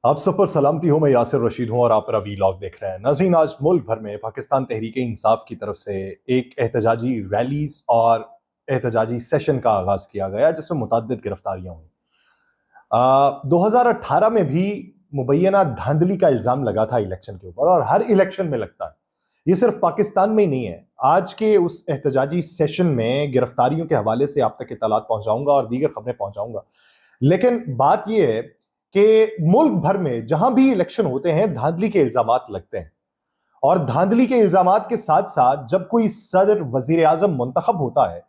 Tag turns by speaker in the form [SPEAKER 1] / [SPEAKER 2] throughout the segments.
[SPEAKER 1] आप सब पर सलामती हो। मैं यासिर रशीद हूं और आप मेरा वीलॉग देख रहे हैं। नाज़रीन, आज मुल्क भर में पाकिस्तान तहरीक इंसाफ की तरफ से एक एहतजाजी रैलीज और एहतजाजी सेशन का आगाज किया गया जिसमें मुतअद्दिद गिरफ्तारियां हुई। 2018 में भी मुबैना धांधली का इल्जाम लगा था इलेक्शन के ऊपर, और हर इलेक्शन में लगता है। ये सिर्फ पाकिस्तान में ही नहीं है। आज के उस एहतजाजी सेशन में गिरफ्तारियों के हवाले से आप तक इत्तलात पहुंचाऊंगा और दीगर खबरें पहुंचाऊंगा। लेकिन बात यह है कि मुल्क भर में जहां भी इलेक्शन होते हैं धांधली के इल्जामात लगते हैं, और धांधली के इल्जामात के साथ साथ जब कोई सदर वजीर आजम मुंतखब होता है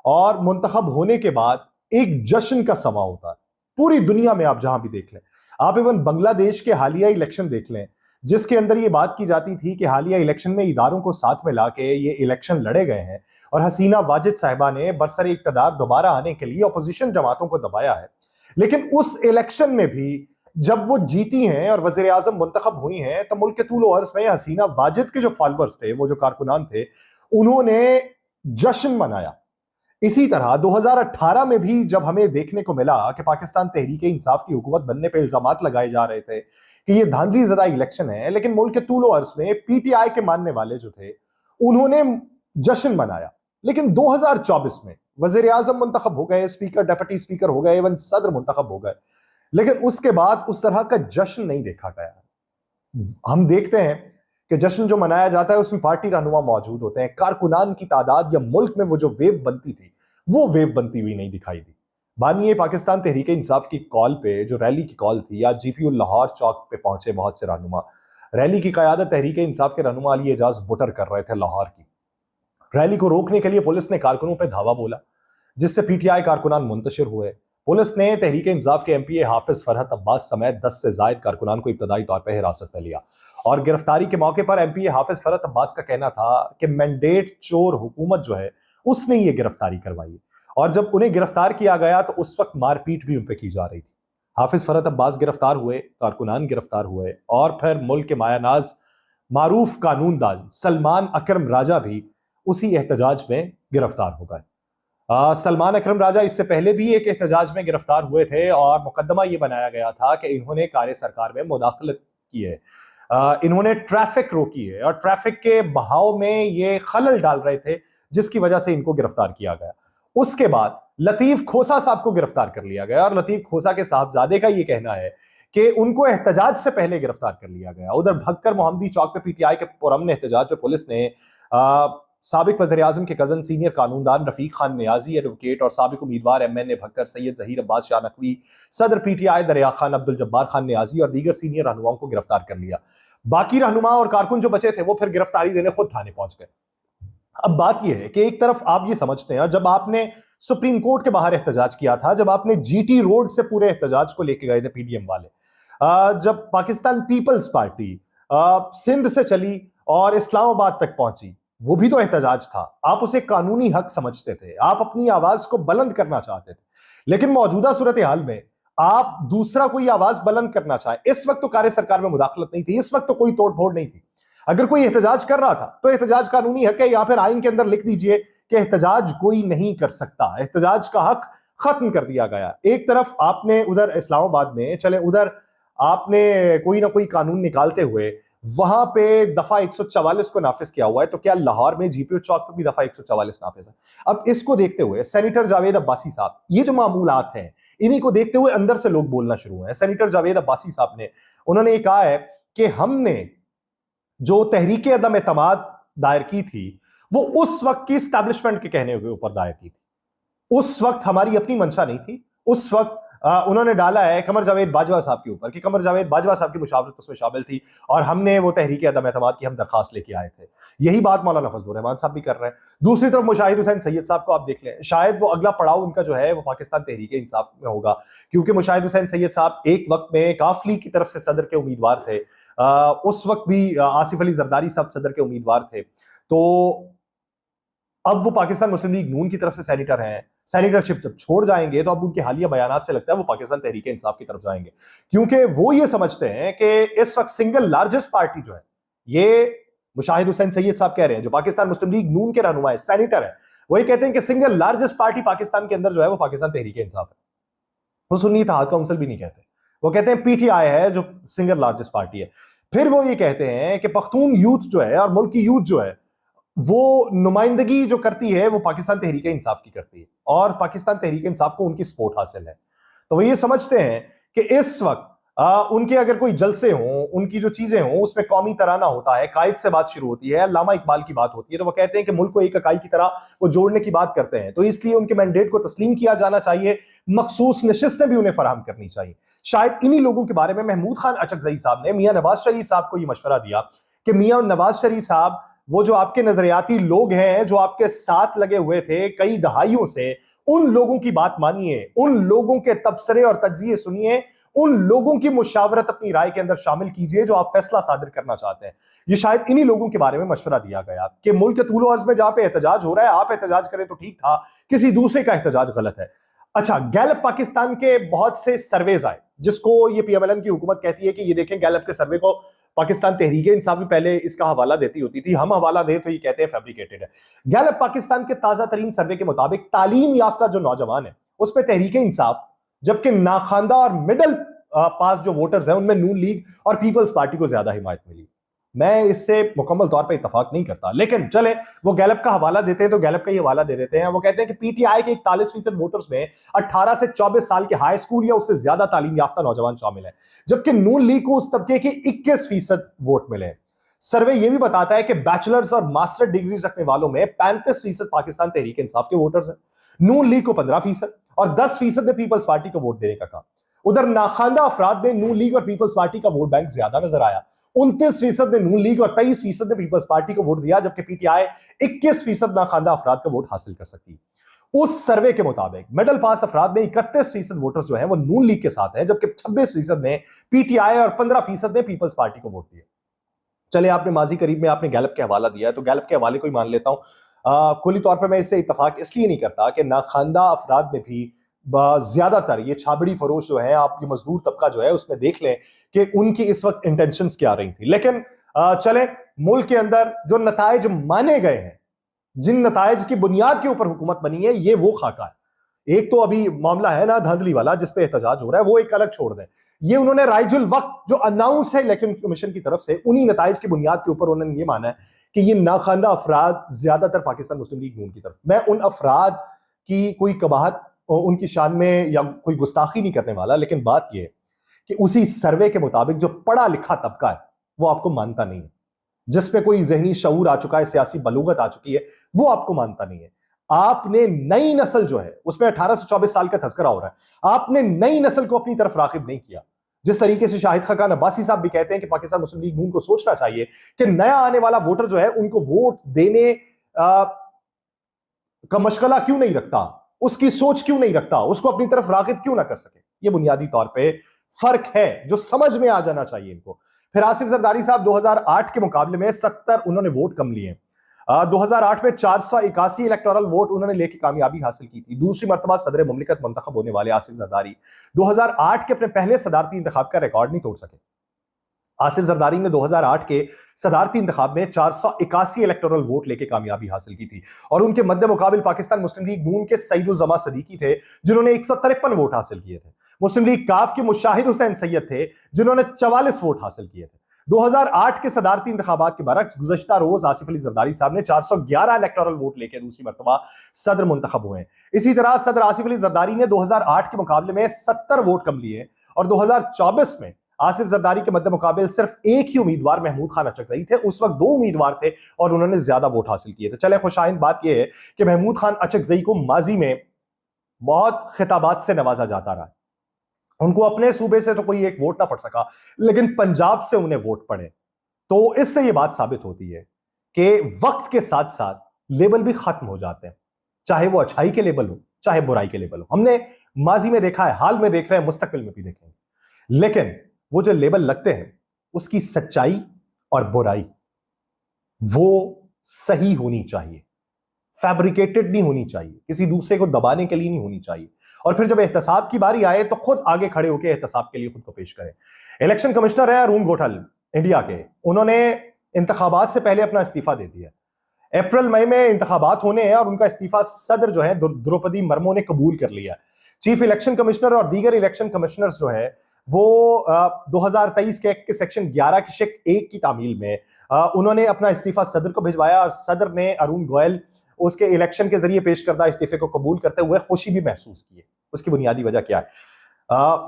[SPEAKER 1] और मुंतखब होने के बाद एक जश्न का समा होता है। पूरी दुनिया में आप जहां भी देख लें, आप इवन बांग्लादेश के हालिया इलेक्शन देख लें जिसके अंदर ये बात की जाती थी कि हालिया इलेक्शन में इदारों को साथ में लाके ये इलेक्शन लड़े गए हैं और हसीना वाजिद साहिबा ने बरसरे इक्तदार दोबारा आने के लिए अपोजिशन जमातों को दबाया है। लेकिन उस इलेक्शन में भी जब वो जीती हैं और वजीर आजम मुंतखब हुई हैं तो मुल्क के तूल और अर्ज में हसीना वाजिद के जो फॉलोअर्स थे, वो जो कारकुनान थे, उन्होंने जश्न मनाया। इसी तरह 2018 में भी जब हमें देखने को मिला कि पाकिस्तान तहरीक इंसाफ की हुकूमत बनने पर इल्जामात लगाए जा रहे थे कि ये धांधली ज़दा इलेक्शन है, लेकिन मुल्क के तूल अर्ज में पीटीआई के मानने वाले जो थे उन्होंने जश्न मनाया। लेकिन 2024 में वजीर आजम मुंतखब हो गए, स्पीकर डिप्टी स्पीकर हो गए, इवन सदर मुंतखब हो गए, लेकिन उसके बाद उस तरह का जश्न नहीं देखा गया। हम देखते हैं कि जश्न जो मनाया जाता है उसमें पार्टी रहनुमा मौजूद होते हैं, कारकुनान की तादाद या मुल्क में वो जो वेव बनती थी वो वेव बनती हुई नहीं दिखाई दी। बानिए पाकिस्तान तहरीक इंसाफ की कॉल पे जो रैली की कॉल थी, आज जीपीयू लाहौर चौक पे पहुंचे बहुत से रहनुमा। रैली की क़यादत तहरीक इंसाफ के रहनुमा अली एजाज बुटर कर रहे थे लाहौर की। रैली को रोकने के लिए पुलिस ने कारकुनों पर धावा बोला, जिससे पीटीआई कारकुनान मुंतशिर हुए। पुलिस ने तहरीक इंसाफ के एमपीए हाफिज फरहत अब्बास समेत 10 से ज्यादा कारकुनान को इब्तदाई तौर पर हिरासत में लिया, और गिरफ्तारी के मौके पर एमपीए हाफिज फरहत अब्बास का कहना था कि मैंडेट चोर हुकूमत जो है उसने ये गिरफ्तारी करवाई, और जब उन्हें गिरफ्तार किया गया तो उस वक्त मारपीट भी उन पर की जा रही थी। हाफिज फरहत अब्बास गिरफ्तार हुए, कारकुनान गिरफ्तार हुए, और फिर मुल्क के मायानाज मारूफ कानूनदान सलमान अकरम राजा भी उसी एहतजाज में गिरफ्तार हो गए। सलमान अकरम राजा इससे पहले भी एक एहतजाज में गिरफ्तार हुए थे और मुकदमा ये बनाया गया था कि इन्होंने कार्य सरकार में मुदाखलत की है, इन्होंने ट्रैफिक रोकी है और ट्रैफिक के बहाव में ये खलल डाल रहे थे, जिसकी वजह से इनको गिरफ्तार किया गया। उसके बाद लतीफ खोसा साहब को गिरफ्तार कर लिया गया, और लतीफ खोसा के साहबजादे का ये कहना है कि उनको एहतजाज से पहले गिरफ्तार कर लिया गया। उधर भक्कर मोहम्मदी चौक पे पीटीआई के पुरअमन एहतजाज पे पुलिस ने साबिक वज़ीर आज़म के कज़न सीनियर कानूनदान रफीक खान नियाजी एडवोकेट और साबिक उम्मीदवार एमएनए भक्कर सैयद ज़हीर अब्बास शाह नकवी, सदर पीटीआई दरिया खान अब्दुल जब्बार खान नियाजी और दीगर सीनियर रहनुमाओं को गिरफ्तार कर लिया। बाकी रहनुमा और कारकुन जो बचे थे वो फिर गिरफ्तारी देने खुद थाने पहुंच गए। अब बात यह है कि एक तरफ आप ये समझते हैं, जब आपने सुप्रीम कोर्ट के बाहर एहतजाज किया था, जब आपने जीटी रोड से पूरे एहतजाज को लेके गए थे पीडीएम वाले, जब पाकिस्तान पीपल्स पार्टी सिंध से चली और इस्लामाबाद तक पहुंची, वो भी तो एहतजाज था। आप उसे कानूनी हक समझते थे, आप अपनी आवाज को बुलंद करना चाहते थे। लेकिन मौजूदा सूरत हाल में आप दूसरा कोई आवाज बुलंद करना चाहे, इस वक्त तो कार्य सरकार में मुदाखलत नहीं थी, इस वक्त तो कोई तोड़फोड़ नहीं थी। अगर कोई एहतजाज कर रहा था तो एहतजाज कानूनी हक है, या फिर आइन के अंदर लिख दीजिए कि एहतजाज कोई नहीं कर सकता, एहतजाज का हक खत्म कर दिया गया। एक तरफ आपने उधर इस्लामाबाद में चले, उधर आपने कोई ना कोई कानून निकालते हुए वहां पे दफा 144 को नाफिज किया हुआ है, तो क्या लाहौर में जीपीयू चौक पर भी दफा 144 नाफिज है? अब इसको देखते हुए सेनेटर जावेद अब्बासी साहब, ये जो मामूलात हैं इन्हीं को देखते हुए अंदर से लोग बोलना शुरू हुए हैं। सेनेटर जावेद अब्बासी साहब ने उन्होंने ये कहा है कि हमने जो तहरीके अदम एतमाद दायर की थी वो उस वक्त की स्टैब्लिशमेंट के कहने के ऊपर दायर की थी, उस वक्त हमारी अपनी मंशा नहीं थी। उस वक्त उन्होंने डाला है कमर जावेद बाजवा साहब के ऊपर कि कमर जावेद बाजवा साहब की मुशावरत उसमें शामिल थी और हमने वो तहरीक अदम एतमाद की हम दरखास्त लेके आए थे। यही बात मौलाना फजलुर रहमान साहब भी कर रहे हैं। दूसरी तरफ मुशाहिद हुसैन सैयद साहब को आप देख लें, शायद वो अगला पड़ाव उनका जो है वो पाकिस्तान तहरीक इंसाफ में होगा, क्योंकि मुशाहिद हुसैन सैयद साहब एक वक्त में काफ लीग की तरफ से सदर के उम्मीदवार थे, उस वक्त भी आसिफ अली जरदारी साहब सदर के उम्मीदवार थे। तो अब वो पाकिस्तान मुस्लिम लीग नून की तरफ से सेनेटर हैं, सेनेटरशिप जब छोड़ जाएंगे तो अब उनके हालिया बयानात से लगता है वो पाकिस्तान तहरीक इंसाफ की तरफ जाएंगे, क्योंकि वो ये समझते हैं कि इस वक्त सिंगल लार्जेस्ट पार्टी जो है, ये मुशाहिद हुसैन सैयद साहब कह रहे हैं जो पाकिस्तान मुस्लिम लीग नून के रहनुमा है, सेनेटर है, वो ये कहते हैं कि सिंगल लार्जेस्ट पार्टी पाकिस्तान के अंदर जो है वो पाकिस्तान तहरीक इंसाफ है। वो सुन्नी इत्तेहाद काउंसिल भी नहीं कहते, वो कहते हैं पीटीआई है जो सिंगल लार्जेस्ट पार्टी है। फिर वो ये कहते हैं कि पख्तून यूथ जो है और मुल्क की यूथ जो है वो नुमाइंदगी जो करती है वो पाकिस्तान तहरीक इंसाफ की करती है और पाकिस्तान तहरीक इंसाफ को उनकी सपोर्ट हासिल है। तो वो ये समझते हैं कि इस वक्त उनके अगर कोई जलसे हों, उनकी जो चीजें हों, उसमें कौमी तराना होता है, कायद से बात शुरू होती है, अल्लामा इकबाल की बात होती है, तो वो कहते हैं कि मुल्क को एक इकाई की तरह वो जोड़ने की बात करते हैं। तो इसलिए उनके मैंडेट को तस्लीम किया जाना चाहिए, मखसूस नशिस्तें भी उन्हें फराहम करनी चाहिए। शायद इन्हीं लोगों के बारे में महमूद खान अचकजई साहब ने मियां नवाज शरीफ साहब को यह मशवरा दिया कि मियां नवाज शरीफ साहब वो जो आपके नजरियाती लोग हैं, जो आपके साथ लगे हुए थे कई दहाइयों से, उन लोगों की बात मानिए, उन लोगों के तबसरे और तज्जिए सुनिए, उन लोगों की मुशावरत अपनी राय के अंदर शामिल कीजिए जो आप फैसला सादिर करना चाहते हैं। ये शायद इन्हीं लोगों के बारे में मशवरा दिया गया कि मुल्क के तूलो अर्ज में जहां पे एहतजाज हो रहा है, आप एहतजाज करें तो ठीक था, किसी दूसरे का एहतजाज गलत है। अच्छा, गैलप पाकिस्तान के बहुत से सर्वेज आए जिसको ये पीएमएलएन की हुकूमत कहती है कि ये देखें गैलप के सर्वे को पाकिस्तान तहरीक इंसाफ भी पहले इसका हवाला देती होती थी, हम हवाला दें तो ये कहते हैं फैब्रिकेटेड है। गैलप पाकिस्तान के ताजा तरीन सर्वे के मुताबिक तालीम याफ्ता जो नौजवान है उस पर तहरीक इंसाफ, जबकि नाखानदा और मिडल पास जो वोटर्स हैं उनमें नून लीग और पीपल्स पार्टी को ज्यादा हिमायत मिली। मैं इससे मुकम्मल तौर पर इत्तफाक नहीं करता, लेकिन चले वो गैलप का हवाला देते हैं तो गैलप का ही हवाला दे देते हैं। वो कहते हैं कि पीटीआई के 41% वोटर्स में 18 से 24 साल के हाई स्कूल या उससे ज्यादा तालीम याफ्ता नौजवान शामिल हैं, जबकि नून लीग को उस तबके के 21% वोट मिले। सर्वे यह भी बताता है कि बैचलर्स और मास्टर डिग्रीज रखने वालों में 35% पाकिस्तान तहरीक इंसाफ के वोटर्स हैं, नून लीग को 15% और 10% ने पीपल्स पार्टी को वोट देने का कहा। उधर नाखानदा अफराद में नून लीग और पीपल्स पार्टी का वोट बैंक ज्यादा नजर आया, 29% ने नून लीग और 23% ने पीपल्स पार्टी को वोट दिया, जबकि पीटीआई 21% नाखानदा अफराद का वोट हासिल कर सकती है। उस सर्वे के मुताबिक मिडल पास अफराद में 31% वोटर्स जो हैं वो नून लीग के साथ हैं, जबकि 26% ने पीटीआई और 15% ने पीपल्स पार्टी को वोट दिया। चले, आपने माजी करीब में आपने गैलप के हवाला दिया है तो गैलप के हवाले को ही मान लेता हूं। खुली तौर पर मैं इससे इत्तफाक इसलिए नहीं करता कि नाखानदा अफराद में भी ज्यादातर ये छाबड़ी फरोश जो है, आप ये मजदूर तबका जो है उसमें देख लें कि उनकी इस वक्त इंटेंशंस क्या रही थी। लेकिन चले, मुल्क के अंदर जो नताइज माने गए हैं, जिन नताइज की बुनियाद के ऊपर हुकूमत बनी है, ये वो खाका है। एक तो अभी मामला है ना धांधली वाला जिस पे एहतजाज हो रहा है, वो एक अलग छोड़ दें। ये उन्होंने राइजुल वक्त जो अनाउंस है इलेक्शन कमीशन की तरफ से, उन्हीं नताइज की बुनियाद के ऊपर उन्होंने ये माना है कि ये नाखानदा अफराद ज्यादातर पाकिस्तान मुस्लिम लीग नून की तरफ। मैं उन अफराद की कोई कबाहत उनकी शान में या कोई गुस्ताखी नहीं करने वाला, लेकिन बात यह कि उसी सर्वे के मुताबिक जो पढ़ा लिखा तबका है वो आपको मानता नहीं है, जिसमें कोई जहनी शऊर आ चुका है, सियासी बलूगत आ चुकी है, वो आपको मानता नहीं है। आपने नई नस्ल जो है उसमें 18 से 24 साल का तस्करा हो रहा है, आपने नई नस्ल को अपनी तरफ राग़िब नहीं किया। जिस तरीके से शाहिद खाकान अब्बासी साहब भी कहते हैं कि पाकिस्तान मुस्लिम लीग नून को सोचना चाहिए कि नया आने वाला वोटर जो है उनको वोट देने का मशगला क्यों नहीं रखता, उसकी सोच क्यों नहीं रखता, उसको अपनी तरफ राग़िब क्यों ना कर सके। ये बुनियादी तौर पे फर्क है जो समझ में आ जाना चाहिए इनको। फिर आसिफ जरदारी साहब 2008 के मुकाबले में 70 उन्होंने वोट कम लिए। 2008 में 481 इलेक्टोरल वोट उन्होंने लेके कामयाबी हासिल की थी। दूसरी मरतबा सदर मुमलिकत मुंतखब होने वाले आसिफ जरदारी 2008 के अपने पहले सदारती इंतखाब का रिकॉर्ड नहीं तोड़ सके। आसिफ जरदारी ने 2008 के सदारती इंतखाब में 481 इलेक्टोरल वोट लेके कामयाबी हासिल की थी, और उनके मद्दे मुकाबिल पाकिस्तान मुस्लिम लीग नून के सईदुज़्ज़मा सदीकी थे जिन्होंने 153 वोट हासिल किए थे। मुस्लिम लीग काफ के मुशाहिद हुसैन सैयद थे जिन्होंने 44 वोट हासिल किए थे। 2008 के सदारती इंतखाबात के बरक्स गुज़श्ता रोज आसिफ अली जरदारी साहब ने 411 इलेक्टोरल वोट लेकर दूसरी मरतबा सदर मुंतखब हुए। इसी तरह सदर आसिफ अली जरदारी ने 2008 के मुकाबले में 70 वोट कम लिए, और 2024 में आसिफ जरदारी के मद्दे मुकाबिल सिर्फ एक ही उम्मीदवार महमूद खान अचकजई थे। उस वक्त 2 उम्मीदवार थे और उन्होंने ज्यादा वोट हासिल किए थे। चले, खुशाइन बात यह है कि महमूद खान अचकजई को माजी में बहुत खिताबात से नवाजा जाता रहा। उनको अपने सूबे से तो कोई एक वोट ना पड़ सका, लेकिन पंजाब से उन्हें वोट पड़े। तो इससे यह बात साबित होती है कि वक्त के साथ साथ लेबल भी खत्म हो जाते हैं, चाहे वो अच्छाई के लेबल हो चाहे बुराई के लेबल हो। हमने माजी में देखा है, हाल में देख रहे हैं, मुस्तकबिल में भी देखेंगे। लेकिन वो जो लेबल लगते हैं उसकी सच्चाई और बुराई वो सही होनी चाहिए, फैब्रिकेटेड नहीं होनी चाहिए, किसी दूसरे को दबाने के लिए नहीं होनी चाहिए। और फिर जब एहतसाब की बारी आए तो खुद आगे खड़े होकर एहतसाब के लिए खुद को पेश करें। इलेक्शन कमिश्नर है अरुण गोठल इंडिया के, उन्होंने इंतखाबात से पहले अपना इस्तीफा दे दिया। अप्रैल मई में इंतखाबात होने हैं और उनका इस्तीफा सदर जो है द्रौपदी मुर्मू ने कबूल कर लिया। चीफ इलेक्शन कमिश्नर और दीगर इलेक्शन कमिश्नर्स जो है वो 2023 के एक्ट के सेक्शन 11 की शिक 1 की तामील में उन्होंने अपना इस्तीफा सदर को भिजवाया और सदर ने अरुण गोयल उसके इलेक्शन के जरिए पेश करदा इस्तीफे को कबूल करते हुए खुशी भी महसूस की है। उसकी बुनियादी वजह क्या है?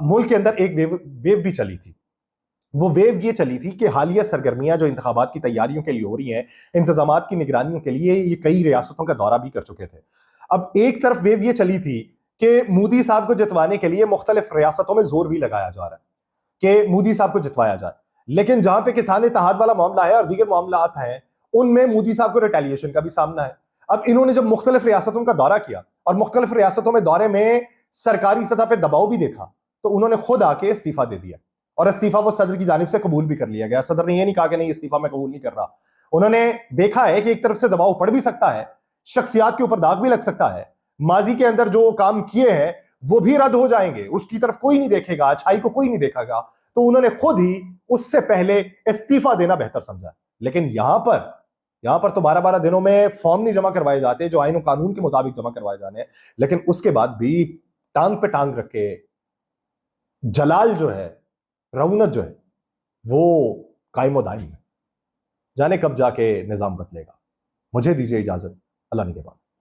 [SPEAKER 1] मुल्क के अंदर एक वेव भी चली थी। वो वेव ये चली थी कि हालिया सरगर्मियां जो इंतखाबात की तैयारियों के लिए हो रही हैं, इंतजामात की निगरानियों के लिए, ये कई रियासतों का दौरा भी कर चुके थे। अब एक तरफ वेव ये चली थी कि मोदी साहब को जितवाने के लिए मुख्तलिफ रियासतों में जोर भी लगाया जा रहा है कि मोदी साहब को जितवाया जाए, लेकिन जहां पे किसान इत्तेहाद वाला मामला है और दीगर मामला हैं, उनमें मोदी साहब को रिटेलिएशन का भी सामना है। अब इन्होंने जब मुख्तलिफ रियासतों का दौरा किया और मुख्तलिफ रियासतों में दौरे में सरकारी सतह पर दबाव भी देखा, तो उन्होंने खुद आके इस्तीफा दे दिया और इस्तीफा वो सदर की जानिब से कबूल भी कर लिया गया। सदर ने ये नहीं कहा कि नहीं इस्तीफा मैं कबूल नहीं कर रहा। उन्होंने देखा है कि एक तरफ से दबाव पड़ भी सकता है, शख्सियात के ऊपर दाग भी लग सकता है, माजी के अंदर जो काम किए हैं वो भी रद्द हो जाएंगे, उसकी तरफ कोई नहीं देखेगा, अच्छाई को कोई नहीं देखेगा, तो उन्होंने खुद ही उससे पहले इस्तीफा देना बेहतर समझा। लेकिन यहां पर तो 12-12 दिनों में फॉर्म नहीं जमा करवाए जाते जो आईन और कानून के मुताबिक जमा करवाए जाने हैं, लेकिन उसके बाद भी टांग पे टांग रख के जलाल जो है, रौनक जो है, वो कायम दायम है। जाने कब जाके निजाम बदलेगा। मुझे दीजिए इजाजत। अल्लाह निगहबान।